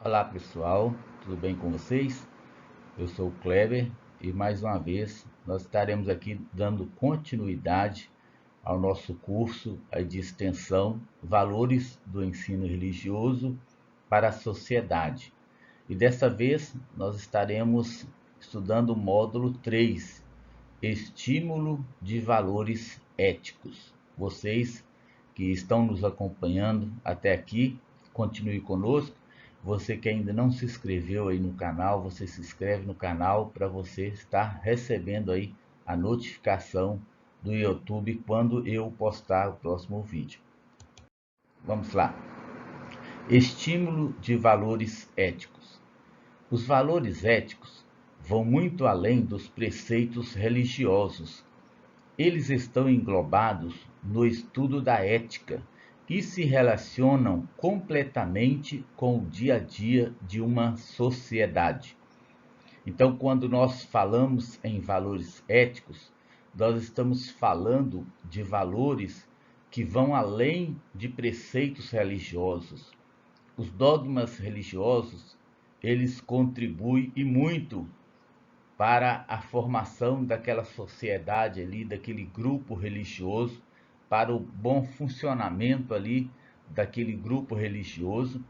Olá pessoal, tudo bem com vocês? Eu sou o Kleber e mais uma vez nós estaremos aqui dando continuidade ao nosso curso de extensão Valores do Ensino Religioso para a Sociedade. E dessa vez nós estaremos estudando o módulo 3, Estímulo de Valores Éticos. Vocês que estão nos acompanhando até aqui, continue conosco. Você que ainda não se inscreveu aí no canal, você se inscreve no canal para você estar recebendo aí a notificação do YouTube quando eu postar o próximo vídeo. Vamos lá. Estímulo de valores éticos. Os valores éticos vão muito além dos preceitos religiosos. Eles estão englobados no estudo da ética e se relacionam completamente com o dia a dia de uma sociedade. Então, quando nós falamos em valores éticos, nós estamos falando de valores que vão além de preceitos religiosos. Os dogmas religiosos, eles contribuem e muito para a formação daquela sociedade ali, daquele grupo religioso, para o bom funcionamento ali daquele grupo religioso.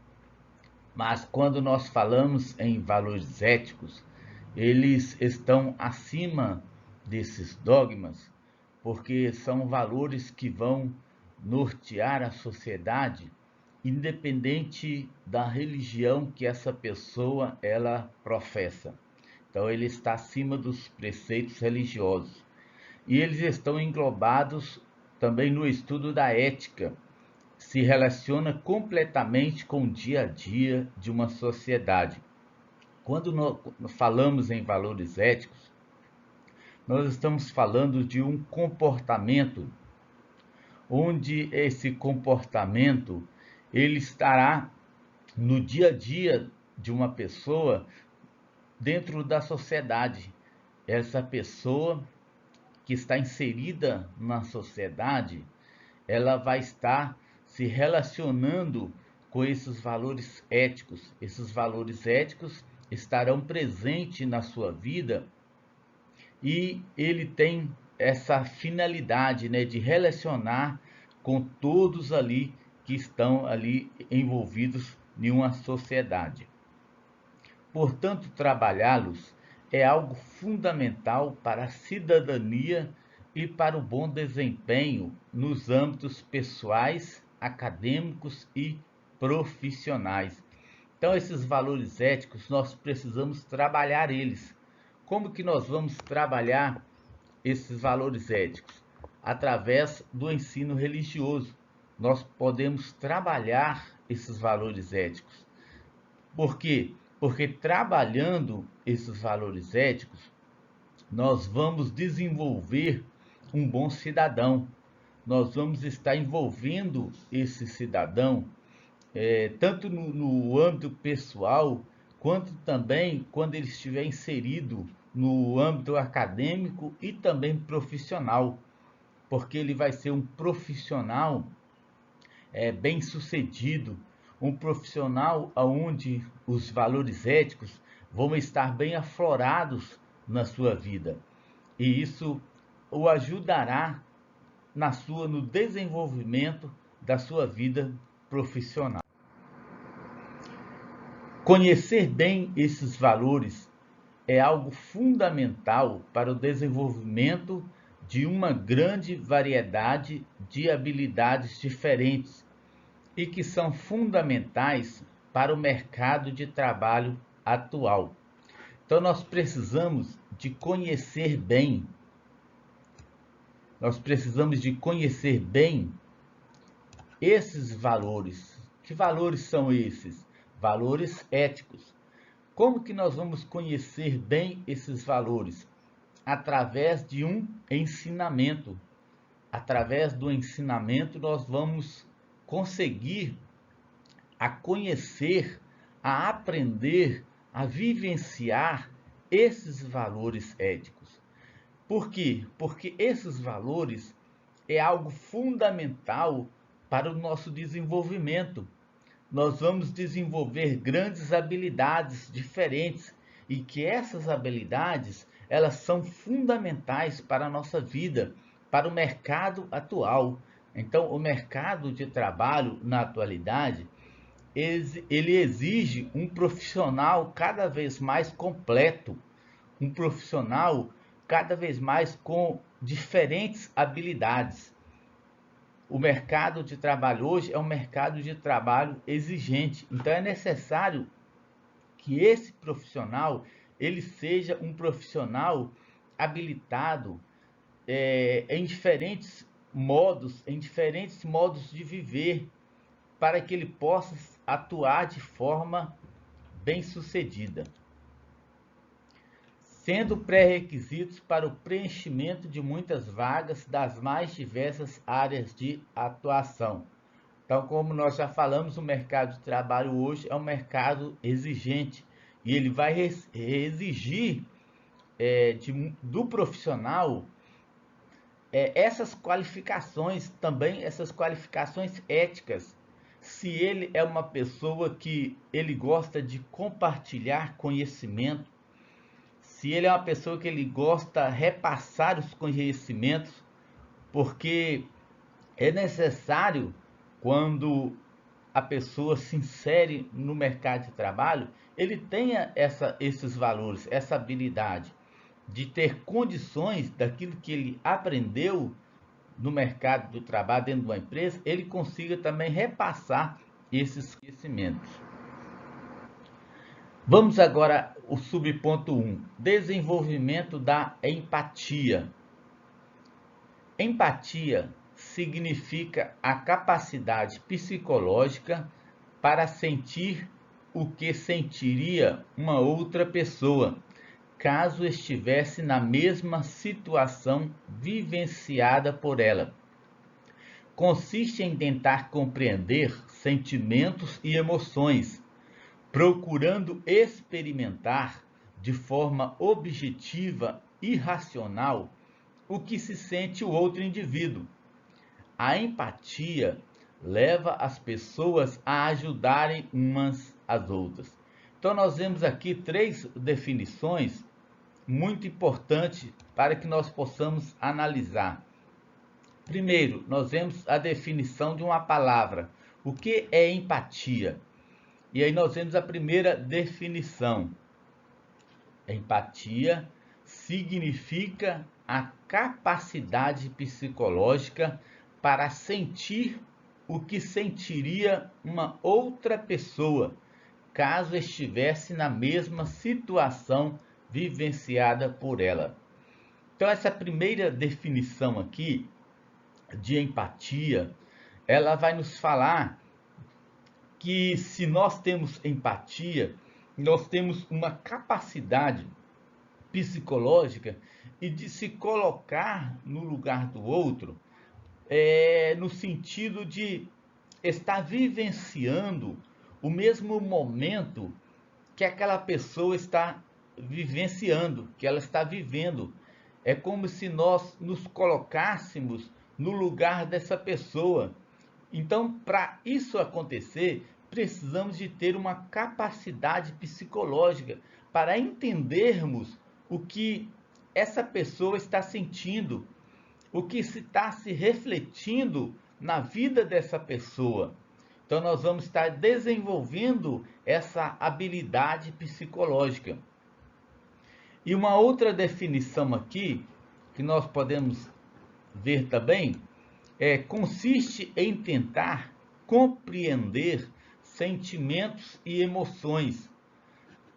Mas quando nós falamos em valores éticos, eles estão acima desses dogmas, porque são valores que vão nortear a sociedade, independente da religião que essa pessoa ela professa. Então ele está acima dos preceitos religiosos. E eles estão englobados também no estudo da ética, se relaciona completamente com o dia a dia de uma sociedade. Quando nós falamos em valores éticos, nós estamos falando de um comportamento onde esse comportamento ele estará no dia a dia de uma pessoa dentro da sociedade. Essa pessoa que está inserida na sociedade, ela vai estar se relacionando com esses valores éticos. Esses valores éticos estarão presentes na sua vida e ele tem essa finalidade, né, de relacionar com todos ali que estão ali envolvidos em uma sociedade. Portanto, trabalhá-los é algo fundamental para a cidadania e para o bom desempenho nos âmbitos pessoais, acadêmicos e profissionais. Então, esses valores éticos, nós precisamos trabalhar eles. Como que nós vamos trabalhar esses valores éticos? Através do ensino religioso. Nós podemos trabalhar esses valores éticos. Por quê? Porque trabalhando esses valores éticos, nós vamos desenvolver um bom cidadão. Nós vamos estar envolvendo esse cidadão, tanto no âmbito pessoal, quanto também quando ele estiver inserido no âmbito acadêmico e também profissional, porque ele vai ser um profissional bem-sucedido, um profissional onde os valores éticos vão estar bem aflorados na sua vida. E isso o ajudará no desenvolvimento da sua vida profissional. Conhecer bem esses valores é algo fundamental para o desenvolvimento de uma grande variedade de habilidades diferentes e que são fundamentais para o mercado de trabalho atual. Então nós precisamos de conhecer bem, esses valores. Que valores são esses? Valores éticos. Como que nós vamos conhecer bem esses valores? Através de um ensinamento. Através do ensinamento nós vamos conseguir a conhecer, a aprender, a vivenciar esses valores éticos. Por quê? Porque esses valores é algo fundamental para o nosso desenvolvimento. nós vamos desenvolver grandes habilidades diferentes e que essas habilidades elas são fundamentais para a nossa vida, para o mercado atual. Então, o mercado de trabalho na atualidade, ele exige um profissional cada vez mais completo, um profissional cada vez mais com diferentes habilidades. O mercado de trabalho hoje é um mercado de trabalho exigente, então é necessário que esse profissional ele seja um profissional habilitado em diferentes modos de viver, para que ele possa atuar de forma bem-sucedida, sendo pré-requisitos para o preenchimento de muitas vagas das mais diversas áreas de atuação. Então, como nós já falamos, o mercado de trabalho hoje é um mercado exigente e ele vai exigir do profissional essas qualificações também, essas qualificações éticas. Se ele é uma pessoa que ele gosta de compartilhar conhecimento, se ele é uma pessoa que ele gosta de repassar os conhecimentos, porque é necessário, quando a pessoa se insere no mercado de trabalho, ele tenha esses valores, essa habilidade de ter condições daquilo que ele aprendeu no mercado do trabalho, dentro de uma empresa, ele consiga também repassar esses conhecimentos. Vamos agora ao subponto 1, desenvolvimento da empatia. Empatia significa a capacidade psicológica para sentir o que sentiria uma outra pessoa, caso estivesse na mesma situação vivenciada por ela. Consiste em tentar compreender sentimentos e emoções, procurando experimentar de forma objetiva e racional o que se sente o outro indivíduo. A empatia leva as pessoas a ajudarem umas às outras. Então nós vemos aqui 3 definições muito importantes para que nós possamos analisar. Primeiro, nós vemos a definição de uma palavra. O que é empatia? E aí nós vemos a primeira definição. Empatia significa a capacidade psicológica para sentir o que sentiria uma outra pessoa, caso estivesse na mesma situação vivenciada por ela. Então, essa primeira definição aqui de empatia, ela vai nos falar que se nós temos empatia, nós temos uma capacidade psicológica e de se colocar no lugar do outro, no sentido de estar vivenciando o mesmo momento que aquela pessoa está vivenciando, que ela está vivendo. É como se nós nos colocássemos no lugar dessa pessoa. Então, para isso acontecer, precisamos de ter uma capacidade psicológica para entendermos o que essa pessoa está sentindo, o que está se refletindo na vida dessa pessoa. Então, nós vamos estar desenvolvendo essa habilidade psicológica. E uma outra definição aqui, que nós podemos ver também, consiste em tentar compreender sentimentos e emoções,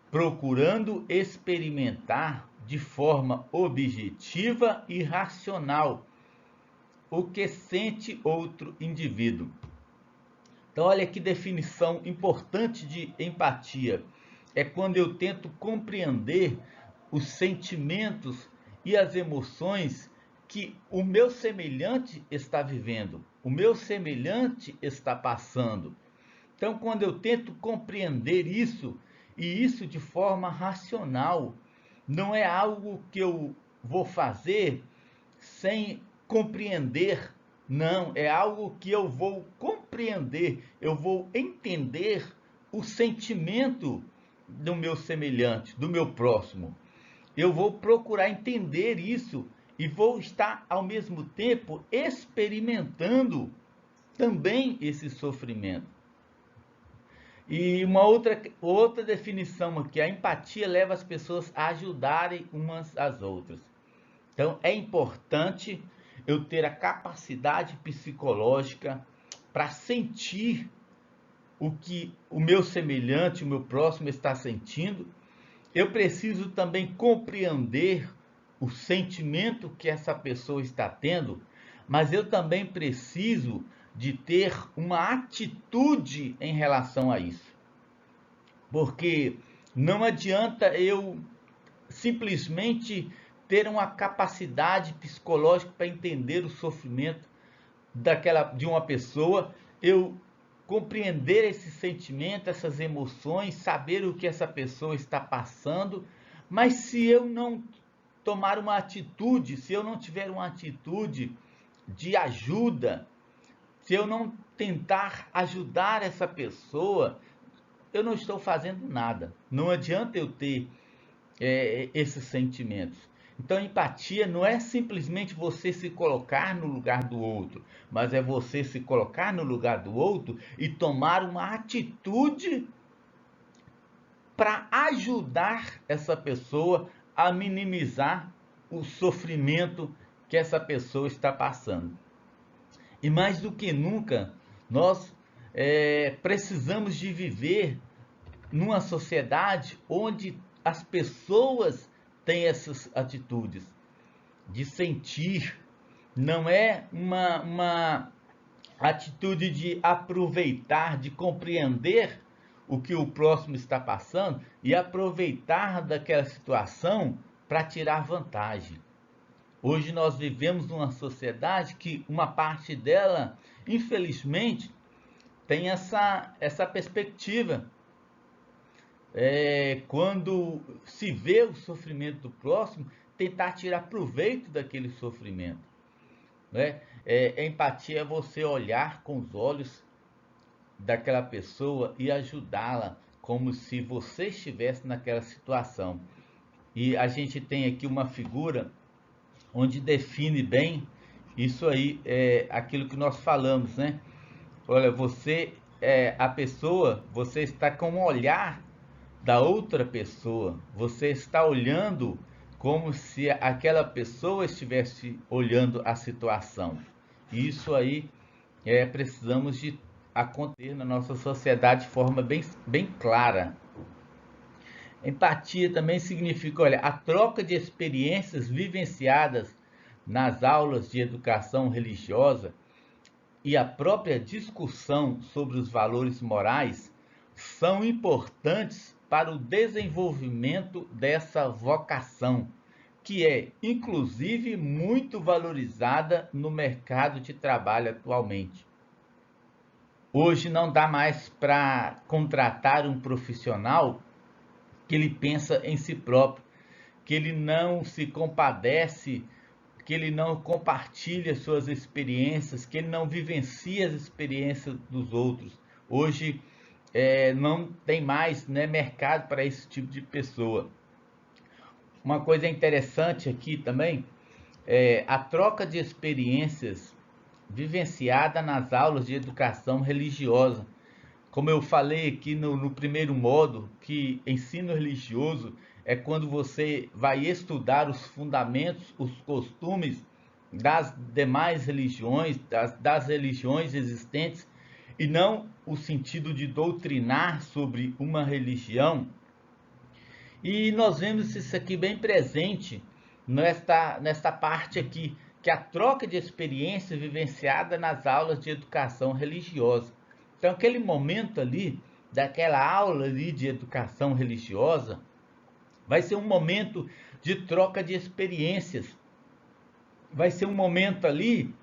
procurando experimentar de forma objetiva e racional o que sente outro indivíduo. Então, olha que definição importante de empatia. É quando eu tento compreender os sentimentos e as emoções que o meu semelhante está vivendo, o meu semelhante está passando. Então, quando eu tento compreender isso, e isso de forma racional, não é algo que eu vou fazer sem compreender Não, é algo que eu vou compreender, eu vou entender o sentimento do meu semelhante, do meu próximo. Eu vou procurar entender isso e vou estar ao mesmo tempo experimentando também esse sofrimento. E uma outra definição aqui, a empatia leva as pessoas a ajudarem umas às outras. Então é importante eu ter a capacidade psicológica para sentir o que o meu semelhante, o meu próximo está sentindo. Eu preciso também compreender o sentimento que essa pessoa está tendo, mas eu também preciso de ter uma atitude em relação a isso. Porque não adianta eu simplesmente ter uma capacidade psicológica para entender o sofrimento de uma pessoa, eu compreender esse sentimento, essas emoções, saber o que essa pessoa está passando, mas se eu não tomar uma atitude, se eu não tiver uma atitude de ajuda, se eu não tentar ajudar essa pessoa, eu não estou fazendo nada. Não adianta eu ter esses sentimentos. Então, empatia não é simplesmente você se colocar no lugar do outro, mas é você se colocar no lugar do outro e tomar uma atitude para ajudar essa pessoa a minimizar o sofrimento que essa pessoa está passando. E mais do que nunca, nós precisamos de viver numa sociedade onde as pessoas têm essas atitudes de sentir, não é uma atitude de aproveitar, de compreender o que o próximo está passando e aproveitar daquela situação para tirar vantagem. Hoje nós vivemos numa sociedade que uma parte dela, infelizmente, tem essa perspectiva. Quando se vê o sofrimento do próximo, tentar tirar proveito daquele sofrimento. Né? Empatia é você olhar com os olhos daquela pessoa e ajudá-la, como se você estivesse naquela situação. E a gente tem aqui uma figura onde define bem isso aí, aquilo que nós falamos, né? Olha, você a pessoa, você está com o olhar da outra pessoa, você está olhando como se aquela pessoa estivesse olhando a situação. E isso aí precisamos de acontecer na nossa sociedade de forma bem clara. Empatia também significa, olha, a troca de experiências vivenciadas nas aulas de educação religiosa e a própria discussão sobre os valores morais são importantes para o desenvolvimento dessa vocação, que é, inclusive, muito valorizada no mercado de trabalho atualmente. Hoje não dá mais para contratar um profissional que ele pensa em si próprio, que ele não se compadece, que ele não compartilha suas experiências, que ele não vivencia as experiências dos outros. Hoje não tem mais mercado para esse tipo de pessoa. Uma coisa interessante aqui também é a troca de experiências vivenciada nas aulas de educação religiosa. Como eu falei aqui no primeiro módulo, que ensino religioso é quando você vai estudar os fundamentos, os costumes das demais religiões, das religiões existentes, e não o sentido de doutrinar sobre uma religião. E nós vemos isso aqui bem presente nesta parte aqui, que é a troca de experiência vivenciada nas aulas de educação religiosa. Então, aquele momento ali, daquela aula ali de educação religiosa, vai ser um momento de troca de experiências. Vai ser um momento ali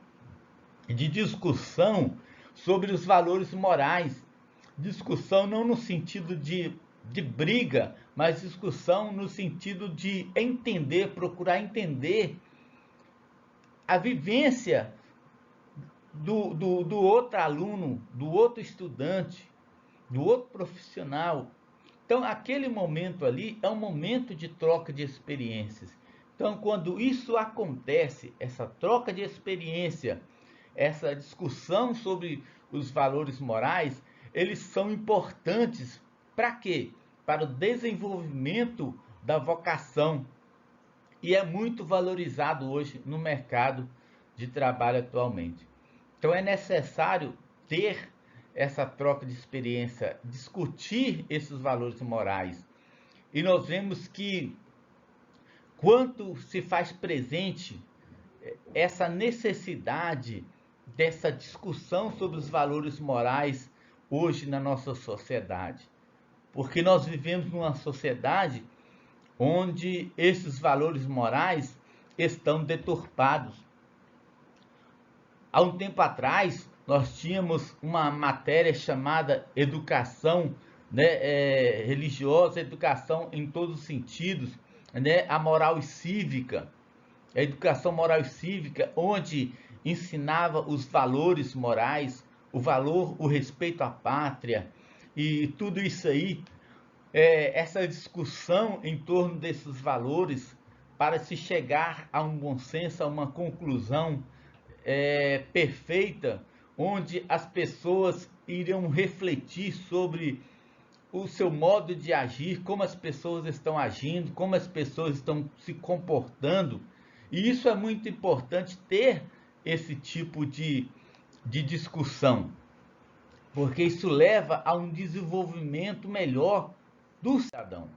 de discussão sobre os valores morais. Discussão não no sentido de briga, mas discussão no sentido de entender, procurar entender a vivência do outro aluno, do outro estudante, do outro profissional. Então, aquele momento ali é um momento de troca de experiências. Então, quando isso acontece, essa troca de experiência, essa discussão sobre os valores morais, eles são importantes para quê? Para o desenvolvimento da vocação. E é muito valorizado hoje no mercado de trabalho atualmente. Então é necessário ter essa troca de experiência, discutir esses valores morais. E nós vemos que quanto se faz presente essa necessidade dessa discussão sobre os valores morais hoje na nossa sociedade. Porque nós vivemos numa sociedade onde esses valores morais estão deturpados. Há um tempo atrás, nós tínhamos uma matéria chamada educação, né, religiosa, educação em todos os sentidos, né, a moral e cívica, a educação moral e cívica, onde ensinava os valores morais, o valor, o respeito à pátria e tudo isso aí, essa discussão em torno desses valores para se chegar a um bom senso, a uma conclusão perfeita, onde as pessoas iriam refletir sobre o seu modo de agir, como as pessoas estão agindo, como as pessoas estão se comportando. E isso é muito importante ter esse tipo de discussão, porque isso leva a um desenvolvimento melhor do cidadão.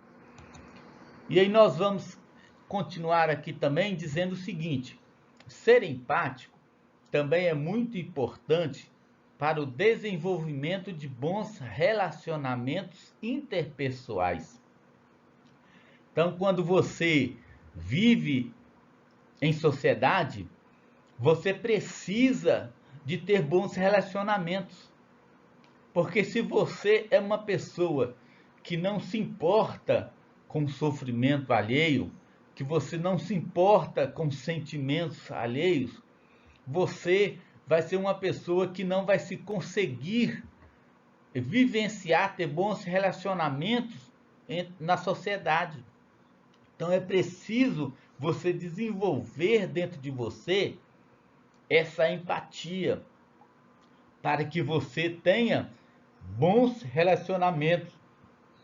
E aí nós vamos continuar aqui também dizendo o seguinte: ser empático também é muito importante para o desenvolvimento de bons relacionamentos interpessoais. Então, quando você vive em sociedade, você precisa de ter bons relacionamentos. Porque se você é uma pessoa que não se importa com o sofrimento alheio, que você não se importa com sentimentos alheios, você vai ser uma pessoa que não vai se conseguir vivenciar, ter bons relacionamentos na sociedade. Então é preciso você desenvolver dentro de você essa empatia para que você tenha bons relacionamentos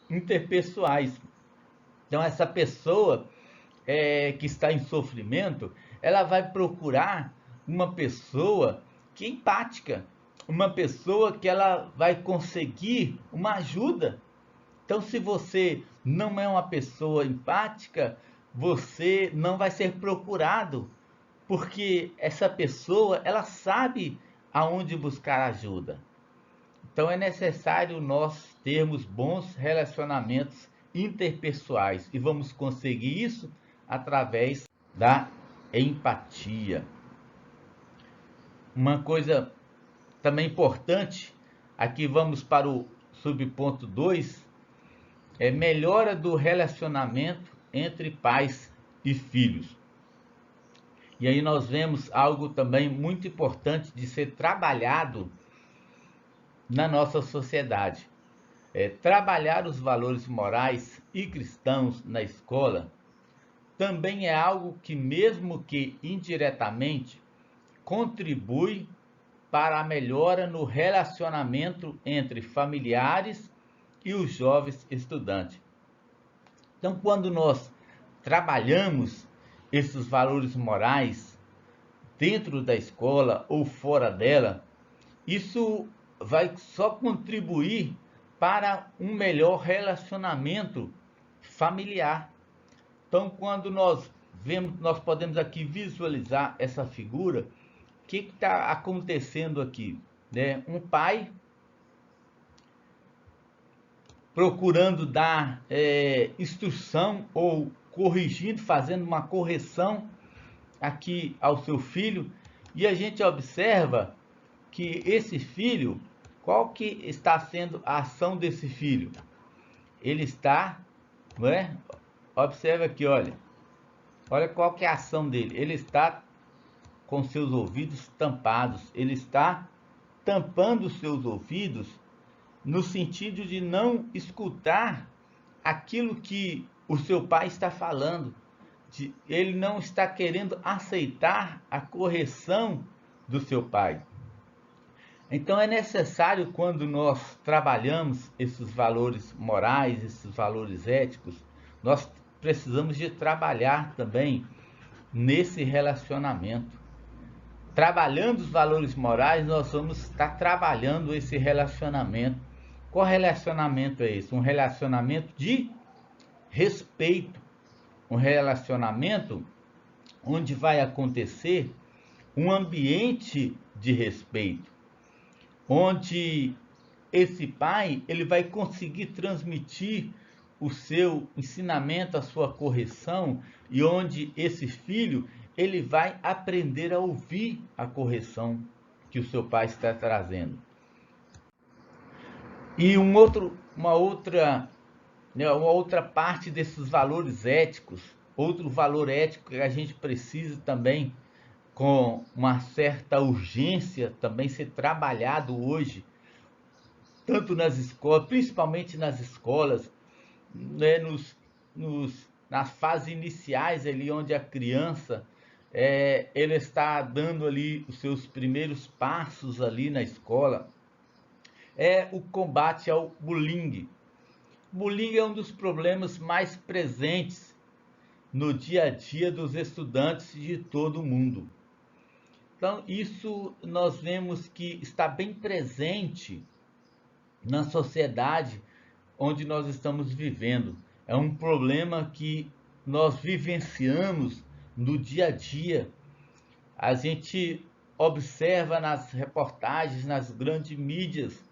interpessoais. Então essa pessoa que está em sofrimento, ela vai procurar uma pessoa que é empática, uma pessoa que ela vai conseguir uma ajuda. Então, se você não é uma pessoa empática, você não vai ser procurado, porque essa pessoa, ela sabe aonde buscar ajuda. Então, é necessário nós termos bons relacionamentos interpessoais e vamos conseguir isso através da empatia. Uma coisa também importante, aqui vamos para o subponto 2, é melhora do relacionamento entre pais e filhos. E aí nós vemos algo também muito importante de ser trabalhado na nossa sociedade. Trabalhar os valores morais e cristãos na escola também é algo que, mesmo que indiretamente, contribui para a melhora no relacionamento entre familiares e os jovens estudantes. Então, quando nós trabalhamos esses valores morais dentro da escola ou fora dela, isso vai só contribuir para um melhor relacionamento familiar. Então, quando nós vemos, nós podemos aqui visualizar essa figura. O que está acontecendo aqui? Né? Um pai procurando dar instrução ou corrigindo, fazendo uma correção aqui ao seu filho, e a gente observa que esse filho, qual que está sendo a ação desse filho? Ele está, não é? Observa aqui, olha qual que é a ação dele. Ele está com seus ouvidos tampados. Ele está tampando os seus ouvidos no sentido de não escutar aquilo que o seu pai está falando. Ele não está querendo aceitar a correção do seu pai. Então é necessário, quando nós trabalhamos esses valores morais, esses valores éticos, nós precisamos de trabalhar também nesse relacionamento. Trabalhando os valores morais, nós vamos estar trabalhando esse relacionamento. Qual relacionamento é esse? Um relacionamento de respeito. Um relacionamento onde vai acontecer um ambiente de respeito, onde esse pai ele vai conseguir transmitir o seu ensinamento, a sua correção, e onde esse filho ele vai aprender a ouvir a correção que o seu pai está trazendo. E uma outra parte desses valores éticos, outro valor ético que a gente precisa também, com uma certa urgência, também ser trabalhado hoje, tanto nas escolas, principalmente nas escolas, né, nas fases iniciais ali, onde a criança ele está dando ali os seus primeiros passos ali na escola, é o combate ao bullying. Bullying é um dos problemas mais presentes no dia a dia dos estudantes de todo o mundo. Então, isso nós vemos que está bem presente na sociedade onde nós estamos vivendo. É um problema que nós vivenciamos no dia a dia. A gente observa nas reportagens, nas grandes mídias,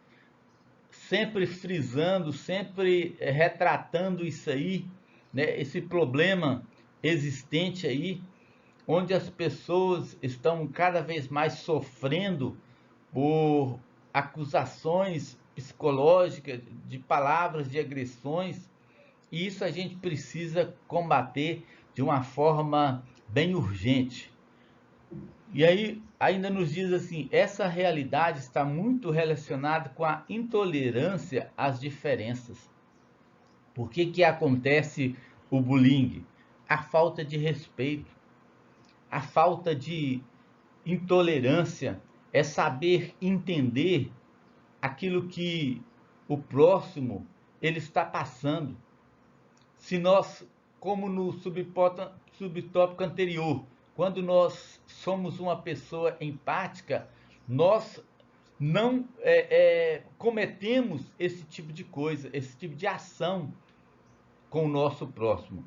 sempre frisando, sempre retratando isso aí, né? Esse problema existente aí, onde as pessoas estão cada vez mais sofrendo por acusações psicológicas, de palavras, de agressões, e isso a gente precisa combater de uma forma bem urgente. E aí ainda nos diz assim, essa realidade está muito relacionada com a intolerância às diferenças. Por que acontece o bullying? A falta de respeito, a falta de intolerância, é saber entender aquilo que o próximo ele está passando. Se nós, como no subtópico anterior, quando nós somos uma pessoa empática, nós não cometemos esse tipo de coisa, esse tipo de ação com o nosso próximo.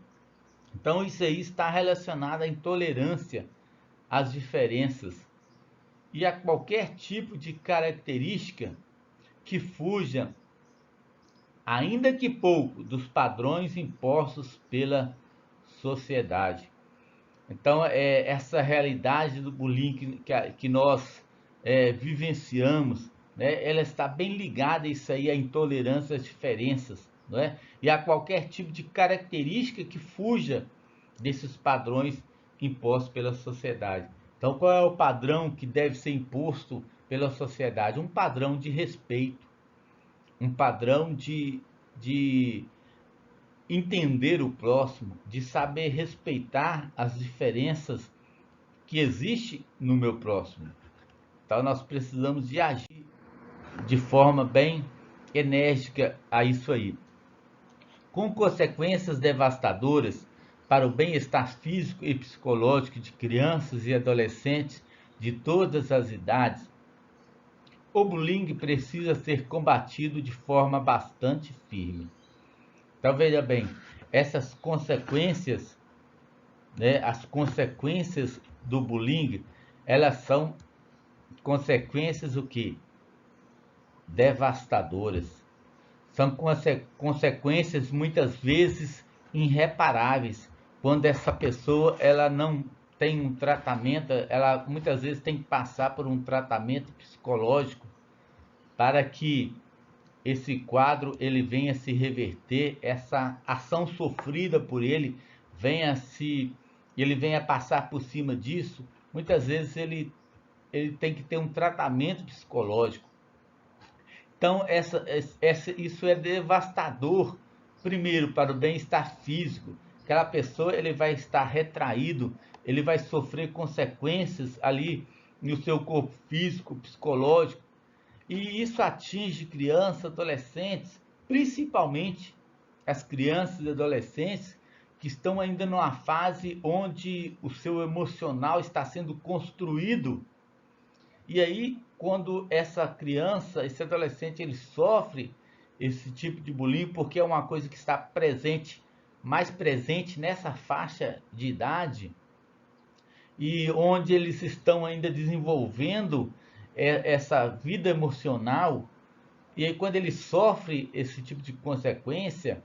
Então isso aí está relacionado à intolerância às diferenças e a qualquer tipo de característica que fuja, ainda que pouco, dos padrões impostos pela sociedade. Então, essa realidade do bullying que nós vivenciamos, né, ela está bem ligada a isso aí, à intolerância às diferenças, não é? E a qualquer tipo de característica que fuja desses padrões impostos pela sociedade. Então, qual é o padrão que deve ser imposto pela sociedade? Um padrão de respeito, um padrão de entender o próximo, de saber respeitar as diferenças que existem no meu próximo. Então nós precisamos de agir de forma bem enérgica a isso aí, com consequências devastadoras para o bem-estar físico e psicológico de crianças e adolescentes de todas as idades. O bullying precisa ser combatido de forma bastante firme. Então veja bem, essas consequências, né, as consequências do bullying, elas são consequências o quê? Devastadoras. São consequências muitas vezes irreparáveis, quando essa pessoa ela não tem um tratamento, ela muitas vezes tem que passar por um tratamento psicológico para que esse quadro ele venha se reverter, essa ação sofrida por ele venha passar por cima disso, muitas vezes ele tem que ter um tratamento psicológico. Então, isso é devastador, primeiro, para o bem-estar físico. Aquela pessoa ele vai estar retraído, ele vai sofrer consequências ali no seu corpo físico, psicológico, e isso atinge crianças, adolescentes, principalmente as crianças e adolescentes que estão ainda numa fase onde o seu emocional está sendo construído. E aí, quando essa criança, esse adolescente, ele sofre esse tipo de bullying, porque é uma coisa que está presente, mais presente nessa faixa de idade, e onde eles estão ainda desenvolvendo essa vida emocional, e aí quando ele sofre esse tipo de consequência,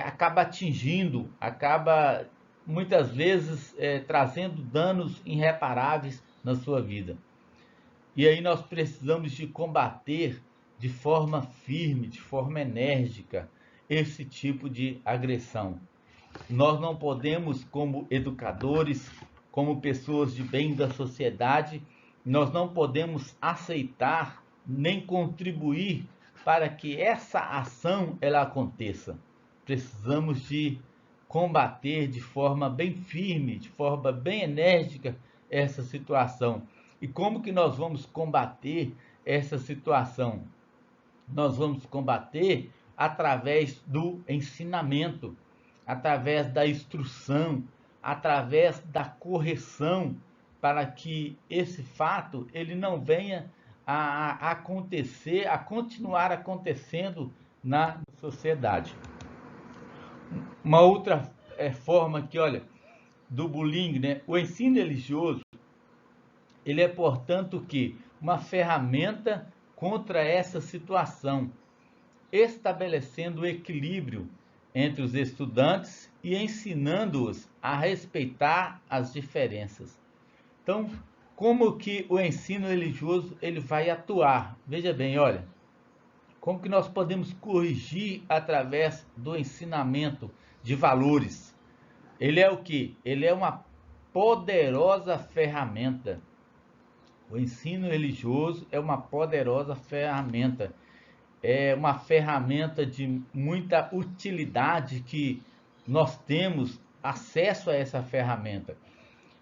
acaba atingindo, acaba muitas vezes trazendo danos irreparáveis na sua vida. E aí nós precisamos de combater de forma firme, de forma enérgica, esse tipo de agressão. Nós não podemos, como educadores, como pessoas de bem da sociedade, nós não podemos aceitar nem contribuir para que essa ação ela aconteça. Precisamos de combater de forma bem firme, de forma bem enérgica essa situação. E como que nós vamos combater essa situação? Nós vamos combater através do ensinamento, através da instrução, através da correção, para que esse fato ele não venha a acontecer, a continuar acontecendo na sociedade. Uma outra forma que, olha, do bullying, né? O ensino religioso, ele é, portanto, que uma ferramenta contra essa situação, estabelecendo o equilíbrio entre os estudantes e ensinando-os a respeitar as diferenças. Então, como que o ensino religioso ele vai atuar? Veja bem, olha, como que nós podemos corrigir através do ensinamento de valores? Ele é o que? Ele é uma poderosa ferramenta. O ensino religioso é uma poderosa ferramenta. É uma ferramenta de muita utilidade que nós temos acesso a essa ferramenta.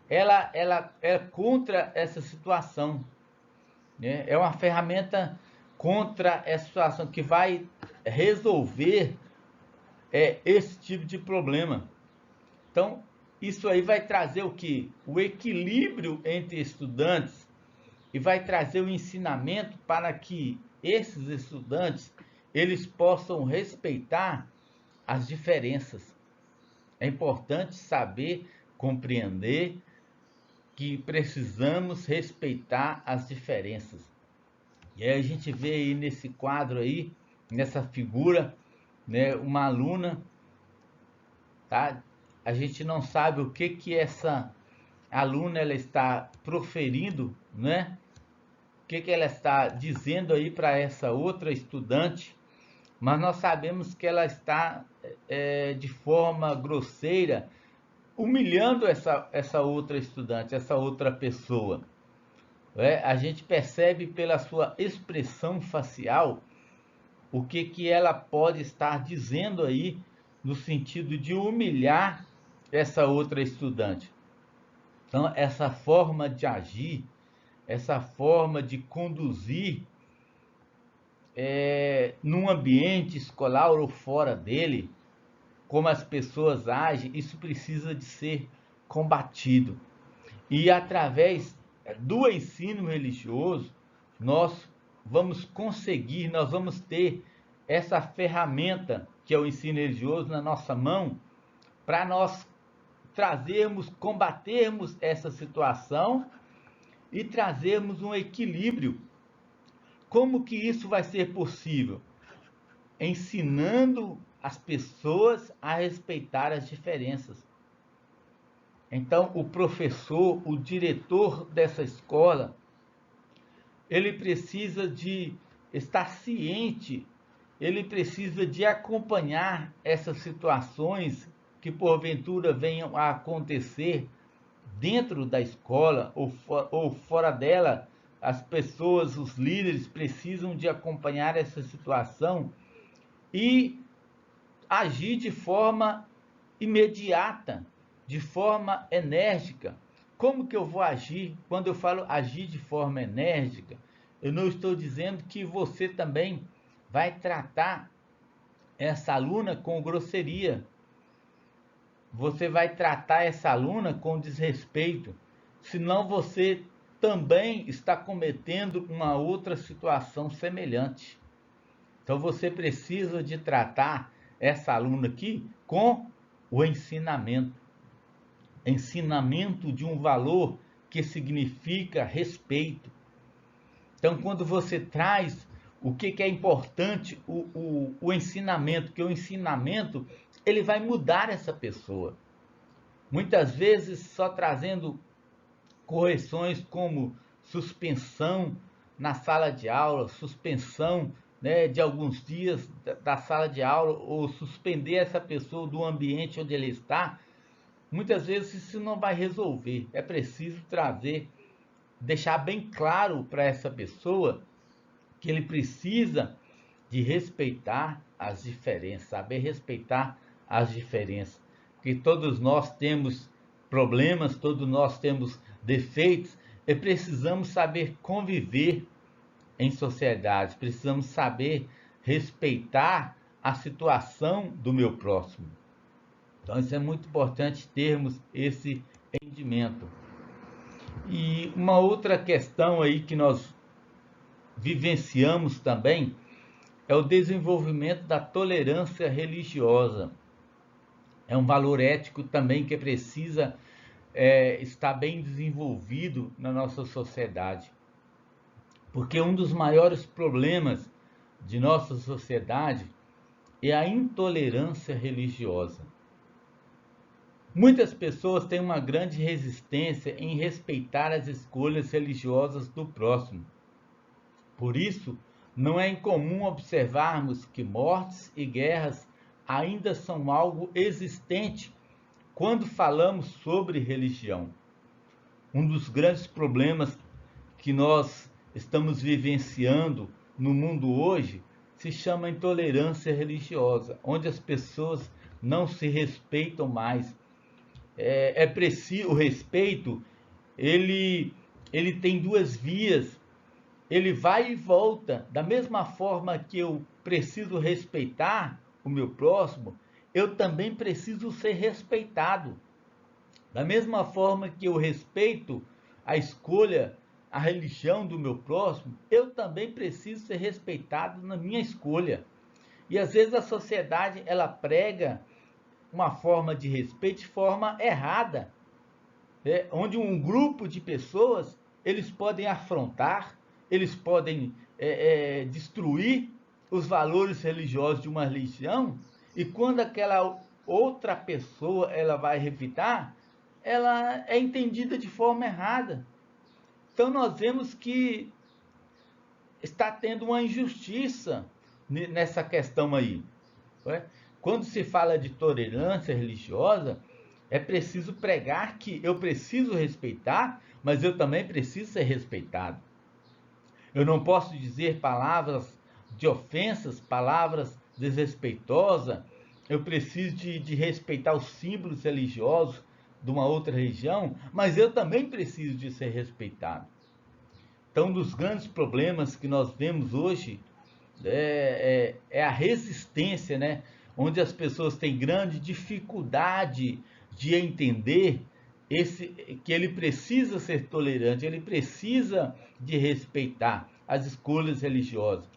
Ela é contra essa situação, né? É uma ferramenta contra essa situação que vai resolver esse tipo de problema. Então, isso aí vai trazer o que? O equilíbrio entre estudantes e vai trazer o ensinamento para que esses estudantes eles possam respeitar as diferenças. É importante saber compreender que precisamos respeitar as diferenças. E aí a gente vê aí nesse quadro aí, nessa figura, né, uma aluna, tá? A gente não sabe o que essa aluna ela está proferindo, né? O que ela está dizendo aí para essa outra estudante, mas nós sabemos que ela está de forma grosseira humilhando essa outra estudante, essa outra pessoa. A gente percebe pela sua expressão facial o que ela pode estar dizendo aí no sentido de humilhar essa outra estudante. Então, essa forma de agir, essa forma de conduzir num ambiente escolar ou fora dele, como as pessoas agem, isso precisa de ser combatido. E através do ensino religioso, nós vamos conseguir, nós vamos ter essa ferramenta que é o ensino religioso na nossa mão, para nós trazermos, combatermos essa situação e trazermos um equilíbrio. Como que isso vai ser possível? Ensinando as pessoas a respeitar as diferenças. Então, o professor, o diretor dessa escola, ele precisa de estar ciente, ele precisa de acompanhar essas situações que porventura venham a acontecer dentro da escola ou fora dela, as pessoas, os líderes precisam de acompanhar essa situação e agir de forma imediata, de forma enérgica. Como que eu vou agir? Quando eu falo agir de forma enérgica, eu não estou dizendo que você também vai tratar essa aluna com grosseria. Você vai tratar essa aluna com desrespeito, senão você também está cometendo uma outra situação semelhante. Então você precisa de tratar essa aluna aqui com o ensinamento. Ensinamento de um valor que significa respeito. Então quando você traz o que é importante, o ensinamento, que o ensinamento ele vai mudar essa pessoa. Muitas vezes só trazendo correções como suspensão na sala de aula, suspensão, né, de alguns dias da sala de aula, ou suspender essa pessoa do ambiente onde ele está, muitas vezes isso não vai resolver. É preciso deixar bem claro para essa pessoa que ele precisa de respeitar as diferenças, saber respeitar as diferenças. Porque todos nós temos problemas, todos nós temos defeitos, e precisamos saber conviver em sociedade, precisamos saber respeitar a situação do meu próximo. Então isso é muito importante termos esse entendimento. E uma outra questão aí que nós vivenciamos também é o desenvolvimento da tolerância religiosa. É um valor ético também que precisa estar bem desenvolvido na nossa sociedade. Porque um dos maiores problemas de nossa sociedade é a intolerância religiosa. Muitas pessoas têm uma grande resistência em respeitar as escolhas religiosas do próximo. Por isso, não é incomum observarmos que mortes e guerras ainda são algo existente quando falamos sobre religião. Um dos grandes problemas que nós estamos vivenciando no mundo hoje se chama intolerância religiosa, onde as pessoas não se respeitam mais. É preciso o respeito, ele tem duas vias. Ele vai e volta. Da mesma forma que eu preciso respeitar o meu próximo, eu também preciso ser respeitado. Da mesma forma que eu respeito a escolha, a religião do meu próximo, eu também preciso ser respeitado na minha escolha. E às vezes a sociedade ela prega uma forma de respeito de forma errada, onde um grupo de pessoas eles podem afrontar, eles podem destruir os valores religiosos de uma religião, e quando aquela outra pessoa ela vai revidar, ela é entendida de forma errada. Então nós vemos que está tendo uma injustiça nessa questão aí. Quando se fala de tolerância religiosa, é preciso pregar que eu preciso respeitar, mas eu também preciso ser respeitado. Eu não posso dizer palavras de ofensas, palavras desrespeitosas. Eu preciso de respeitar os símbolos religiosos de uma outra religião, mas eu também preciso de ser respeitado. Então, um dos grandes problemas que nós vemos hoje é a resistência, né? Onde as pessoas têm grande dificuldade de entender que ele precisa ser tolerante, ele precisa de respeitar as escolhas religiosas.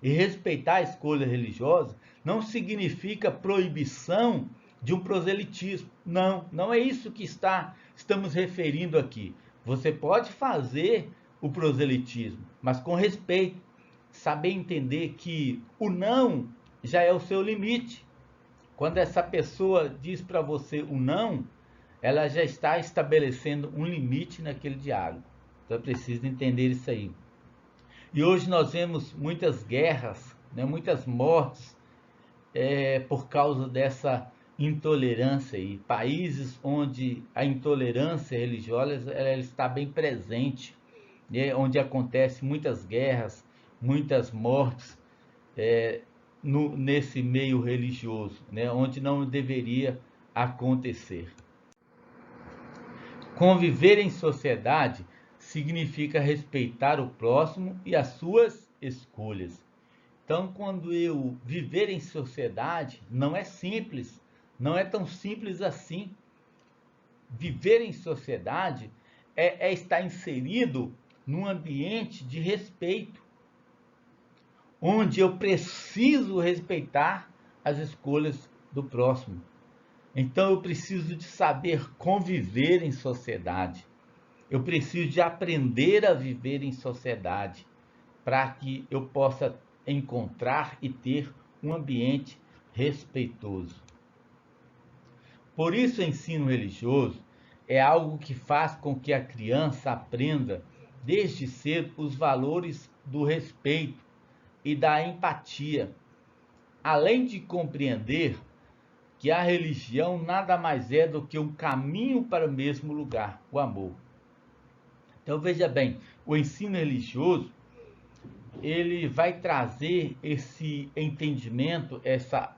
E respeitar a escolha religiosa não significa proibição de um proselitismo. Não, não é isso que estamos referindo aqui. Você pode fazer o proselitismo, mas com respeito. Saber entender que o não já é o seu limite. Quando essa pessoa diz para você o não, ela já está estabelecendo um limite naquele diálogo. Então é preciso entender isso aí. E hoje nós vemos muitas guerras, né, muitas mortes por causa dessa intolerância e países onde a intolerância religiosa ela está bem presente, né? Onde acontecem muitas guerras, muitas mortes nesse meio religioso, né? Onde não deveria acontecer. Conviver em sociedade significa respeitar o próximo e as suas escolhas. Então, quando eu viver em sociedade, não é simples, não é tão simples assim. Viver em sociedade é estar inserido num ambiente de respeito, onde eu preciso respeitar as escolhas do próximo. Então, eu preciso de saber conviver em sociedade. Eu preciso de aprender a viver em sociedade para que eu possa encontrar e ter um ambiente respeitoso. Por isso, o ensino religioso é algo que faz com que a criança aprenda desde cedo os valores do respeito e da empatia, além de compreender que a religião nada mais é do que um caminho para o mesmo lugar, o amor. Então veja bem, o ensino religioso ele vai trazer esse entendimento,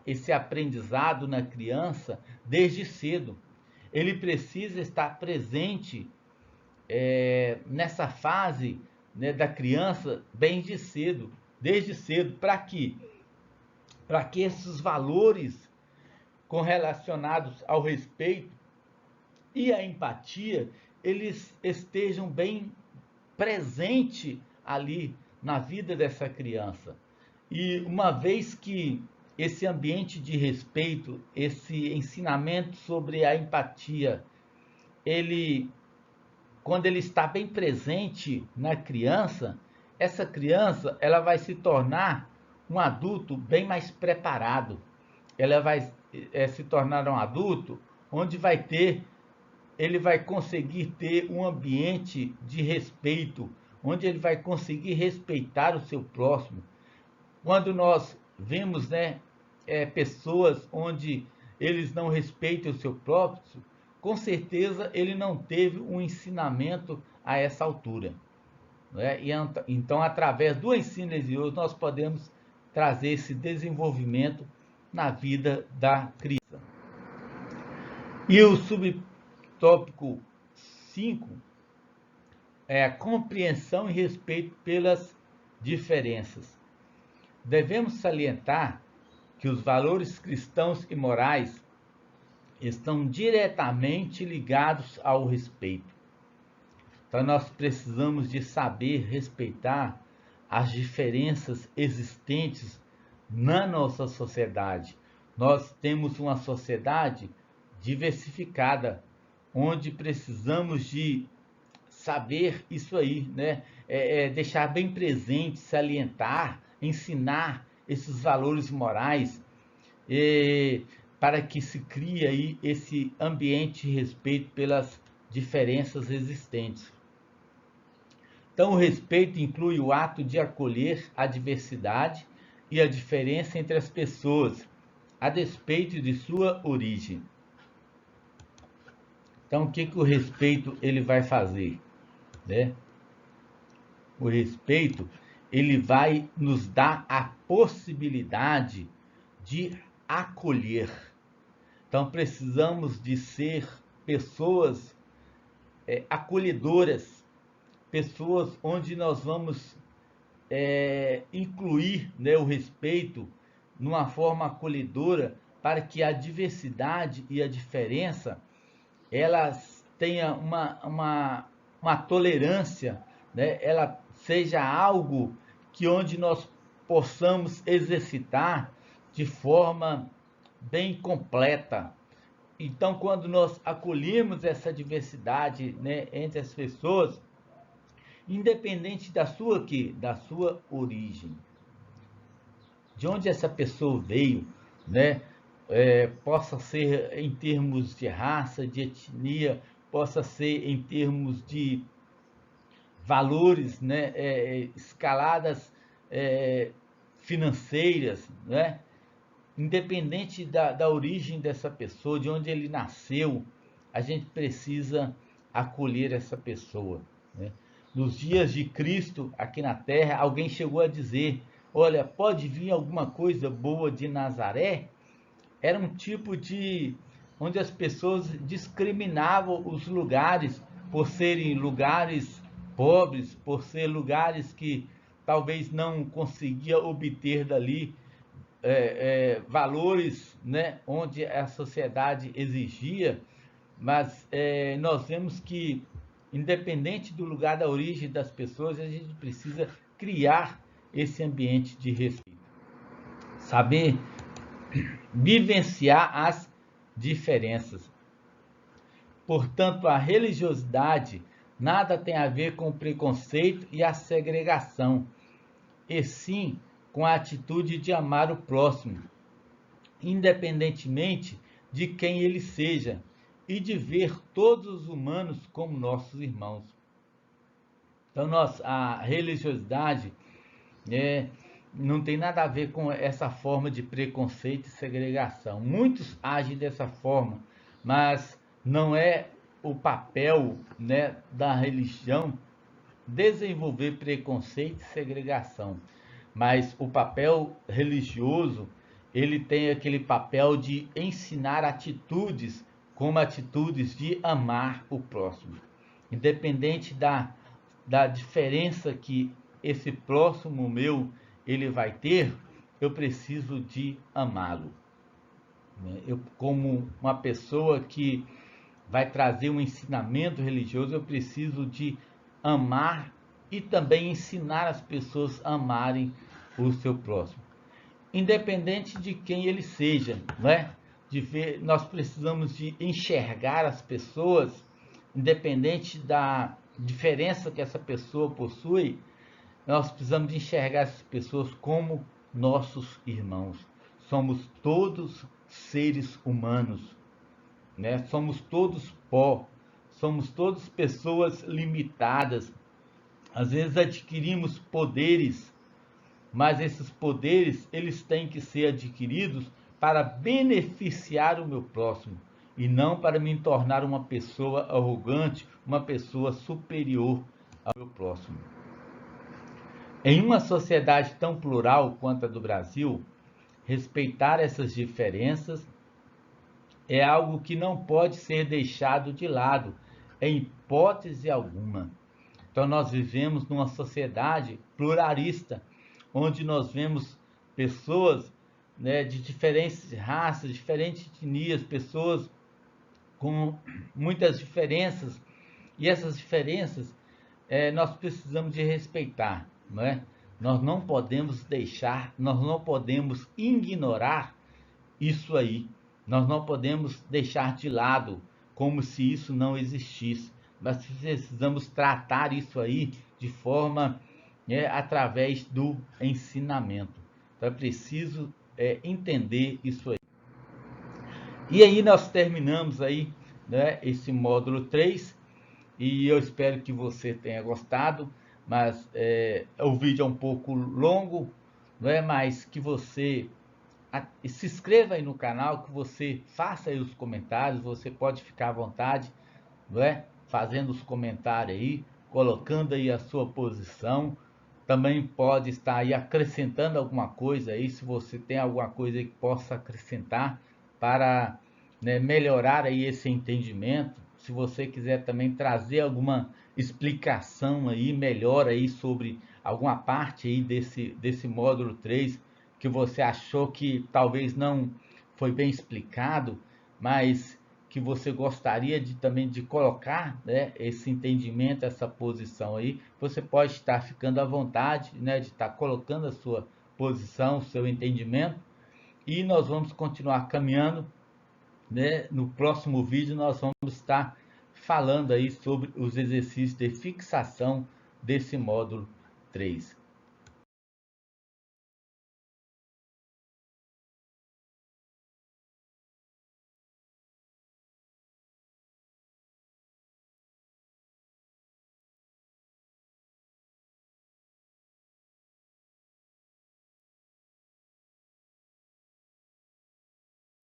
esse aprendizado na criança desde cedo. Ele precisa estar presente nessa fase, né, da criança bem de cedo, desde cedo, para quê? Para que esses valores correlacionados ao respeito e à empatia, eles estejam bem presentes ali na vida dessa criança. E uma vez que esse ambiente de respeito, esse ensinamento sobre a empatia, quando ele está bem presente na criança, essa criança ela vai se tornar um adulto bem mais preparado. Ela vai se tornar um adulto onde ele vai conseguir ter um ambiente de respeito, onde ele vai conseguir respeitar o seu próximo. Quando nós vemos, né, pessoas onde eles não respeitam o seu próximo, com certeza ele não teve um ensinamento a essa altura, né? E então, através do ensino religioso, nós podemos trazer esse desenvolvimento na vida da criança. E o subtópico 5 é a compreensão e respeito pelas diferenças. Devemos salientar que os valores cristãos e morais estão diretamente ligados ao respeito. Então nós precisamos de saber respeitar as diferenças existentes na nossa sociedade. Nós temos uma sociedade diversificada, onde precisamos de saber isso aí, né? Deixar bem presente, salientar, ensinar esses valores morais, para que se crie aí esse ambiente de respeito pelas diferenças existentes. Então, o respeito inclui o ato de acolher a diversidade e a diferença entre as pessoas, a despeito de sua origem. Então, o que o respeito ele vai fazer, né? O respeito ele vai nos dar a possibilidade de acolher. Então, precisamos de ser pessoas acolhedoras, pessoas onde nós vamos incluir, né, o respeito numa forma acolhedora, para que a diversidade e a diferença elas tenham uma tolerância, né? Ela seja algo que onde nós possamos exercitar de forma bem completa. Então, quando nós acolhemos essa diversidade, né, entre as pessoas, independente da sua origem, de onde essa pessoa veio, né, possa ser em termos de raça, de etnia, possa ser em termos de valores, né, escaladas financeiras, né? independente da origem dessa pessoa, de onde ele nasceu, a gente precisa acolher essa pessoa, né? Nos dias de Cristo aqui na Terra, alguém chegou a dizer: olha, pode vir alguma coisa boa de Nazaré? Era um tipo de onde as pessoas discriminavam os lugares por serem lugares pobres, por ser lugares que talvez não conseguia obter dali valores, né, onde a sociedade exigia, mas nós vemos que, independente do lugar da origem das pessoas, a gente precisa criar esse ambiente de respeito, saber vivenciar as diferenças. Portanto, a religiosidade nada tem a ver com o preconceito e a segregação, e sim com a atitude de amar o próximo, independentemente de quem ele seja, e de ver todos os humanos como nossos irmãos. Então, a religiosidade não tem nada a ver com essa forma de preconceito e segregação. Muitos agem dessa forma, mas não é o papel, né, da religião desenvolver preconceito e segregação. Mas o papel religioso, ele tem aquele papel de ensinar atitudes, como atitudes de amar o próximo. Independente da diferença que esse próximo meu ele vai ter, eu preciso de amá-lo. Eu, como uma pessoa que vai trazer um ensinamento religioso, eu preciso de amar e também ensinar as pessoas a amarem o seu próximo, independente de quem ele seja, não é? De ver, nós precisamos de enxergar as pessoas, independente da diferença que essa pessoa possui, nós precisamos de enxergar essas pessoas como nossos irmãos. Somos todos seres humanos, né? Somos todos pó, somos todos pessoas limitadas. Às vezes adquirimos poderes, mas esses poderes eles têm que ser adquiridos para beneficiar o meu próximo e não para me tornar uma pessoa arrogante, uma pessoa superior ao meu próximo. Em uma sociedade tão plural quanto a do Brasil, respeitar essas diferenças é algo que não pode ser deixado de lado, em hipótese alguma. Então, nós vivemos numa sociedade pluralista, onde nós vemos pessoas, né, de diferentes raças, diferentes etnias, pessoas com muitas diferenças, e essas diferenças nós precisamos de respeitar, não é? Nós não podemos deixar, nós não podemos ignorar isso aí. Nós não podemos deixar de lado como se isso não existisse, mas precisamos tratar isso aí de forma através do ensinamento. Então é preciso entender isso aí. E aí nós terminamos aí, né, esse módulo 3, e eu espero que você tenha gostado, mas o vídeo é um pouco longo, não é? Mas que você se inscreva aí no canal, que você faça aí os comentários, você pode ficar à vontade, não é? Fazendo os comentários aí, colocando aí a sua posição, também pode estar aí acrescentando alguma coisa aí, se você tem alguma coisa que possa acrescentar para, né, melhorar aí esse entendimento. Se você quiser também trazer alguma explicação aí, melhor aí sobre alguma parte aí desse módulo 3 que você achou que talvez não foi bem explicado, mas que você gostaria também de colocar, né, esse entendimento, essa posição aí, você pode estar ficando à vontade, né, de estar colocando a sua posição, o seu entendimento, e nós vamos continuar caminhando, né? No próximo vídeo nós vamos estar falando aí sobre os exercícios de fixação desse módulo 3.